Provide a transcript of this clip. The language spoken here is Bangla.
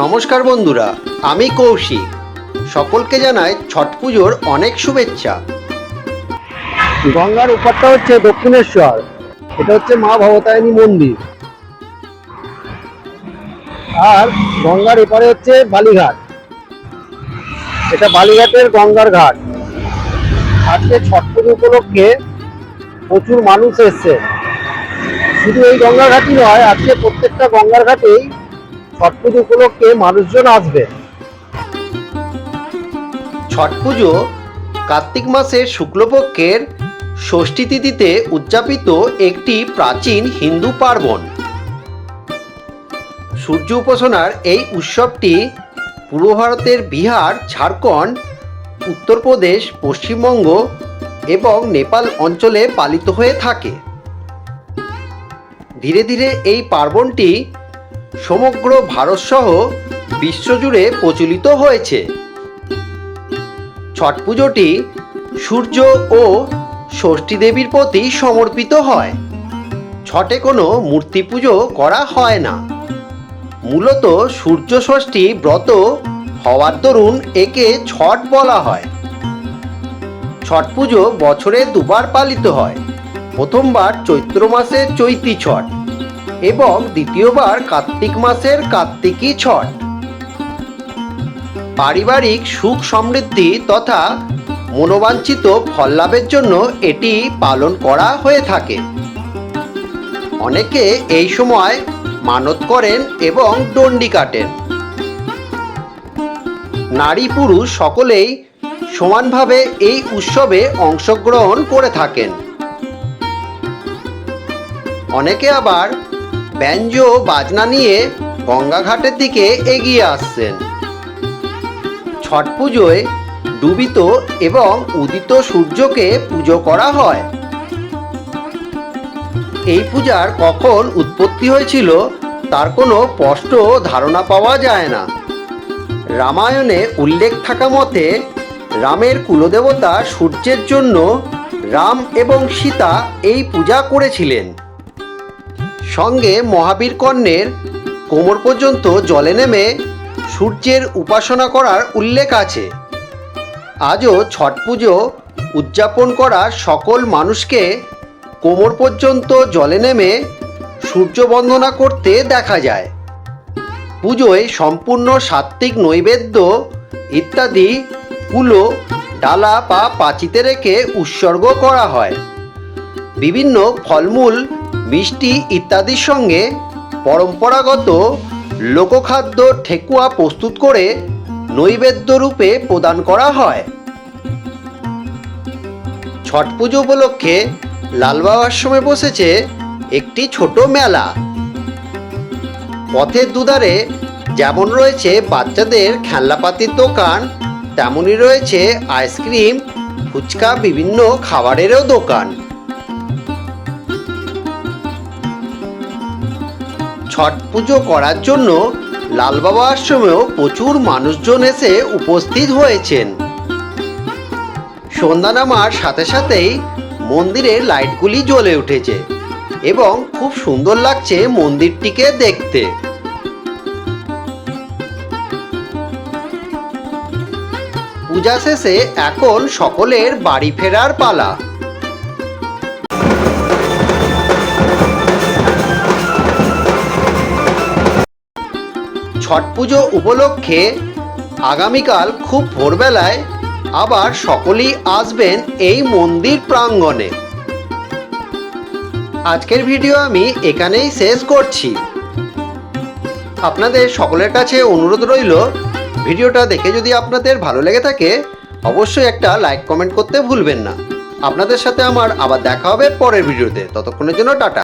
নমস্কার বন্ধুরা, আমি কৌশিক। সকলকে জানাই ছট পুজোর অনেক শুভেচ্ছা। গঙ্গার উপরটা হচ্ছে দক্ষিণেশ্বর, এটা হচ্ছে মা ভবতারিণী মন্দির। আর গঙ্গার এপারে হচ্ছে বালিঘাট, এটা বালিঘাটের গঙ্গার ঘাট। আজকে ছট পুজো উপলক্ষে প্রচুর মানুষ এসছে। শুধু এই গঙ্গার ঘাটই নয়, আজকে প্রত্যেকটা গঙ্গার ঘাটেই ছট পুজো উপলক্ষে মানুষজন আসবে। ছট পুজো কার্তিক মাসের শুক্লপক্ষের ষষ্ঠী তিথিতে উদযাপিত একটি প্রাচীন হিন্দু পার্বণ। সূর্য উপাসনার এই উৎসবটি পূর্ব ভারতের বিহার, ঝাড়খণ্ড, উত্তরপ্রদেশ, পশ্চিমবঙ্গ এবং নেপাল অঞ্চলে পালিত হয়ে থাকে। ধীরে ধীরে এই পার্বণটি সমগ্র ভারতসহ বিশ্বজুড়ে প্রচলিত হয়েছে। ছট পুজোটি সূর্য ও ষষ্ঠী দেবীর প্রতি সমর্পিত হয়। ছটে কোনো মূর্তি পুজো করা হয় না। মূলত সূর্য ষষ্ঠী ব্রত হওয়ার দরুন একে ছট বলা হয়। ছট পুজো বছরে দুবার পালিত হয়। প্রথমবার চৈত্র মাসের চৈতি ছট এবং দ্বিতীয়বার কার্তিক মাসের কার্তিকী ছট। পারিবারিক সুখ সমৃদ্ধি তথা মনোবাঞ্ছিত ফল লাভের জন্য এটি পালন করা হয়ে থাকে। অনেকে এই সময় মানত করেন এবং ডন্ডি কাটেন। নারী পুরুষ সকলেই সমানভাবে এই উৎসবে অংশগ্রহণ করে থাকেন। অনেকে আবার ব্যঞ্জ বাজনা নিয়ে গঙ্গাঘাটের দিকে এগিয়ে আসছেন। ছট পুজোয় ডুবিত এবং উদিত সূর্যকে পুজো করা হয়। এই পূজার কখন উৎপত্তি হয়েছিল তার কোনো স্পষ্ট ধারণা পাওয়া যায় না। রামায়ণে উল্লেখ থাকা মতে রামের কুলদেবতা সূর্যের জন্য রাম এবং সীতা এই পূজা করেছিলেন। সঙ্গে মহাবীর কর্ণের কোমর পর্যন্ত জলে নেমে সূর্যের উপাসনা করার উল্লেখ আছে। আজও ছট পুজো উদযাপন করা সকল মানুষকে কোমর পর্যন্ত জলে নেমে সূর্য বন্দনা করতে দেখা যায়। পুজোয় সম্পূর্ণ সাত্ত্বিক নৈবেদ্য ইত্যাদি কুলো, ডালা বা পাঁচিতে রেখে উৎসর্গ করা হয়। বিভিন্ন ফলমূল, মিষ্টি ইত্যাদির সঙ্গে পরম্পরাগত লোকখাদ্য ঠেকুয়া প্রস্তুত করে নৈবেদ্য রূপে প্রদান করা হয়। ছট পুজো উপলক্ষে লালবাগ আশ্রমে বসেছে একটি ছোট মেলা। পথের দুধারে যেমন রয়েছে বাচ্চাদের খেলনাপাতির দোকান, তেমনই রয়েছে আইসক্রিম, ফুচকা, বিভিন্ন খাবারেরও দোকান। ছট পুজো করার জন্য লালবাবা আশ্রমেও প্রচুর মানুষজন এসে উপস্থিত হয়েছেন। সন্ধ্যা নামার সাথে সাথেই মন্দিরের লাইটগুলি জ্বলে উঠেছে এবং খুব সুন্দর লাগছে মন্দিরটিকে দেখতে। পূজা শেষে এখন সকলের বাড়ি ফেরার পালা। ছট পুজো উপলক্ষে আগামীকাল খুব ভোরবেলায় আবার সকলেই আসবেন এই মন্দির প্রাঙ্গণে। আজকের ভিডিও আমি এখানেই শেষ করছি। আপনাদের সকলের কাছে অনুরোধ রইল, ভিডিওটা দেখে যদি আপনাদের ভালো লেগে থাকে অবশ্যই একটা লাইক কমেন্ট করতে ভুলবেন না। আপনাদের সাথে আমার আবার দেখা হবে পরের ভিডিওতে। ততক্ষণের জন্য টাটা।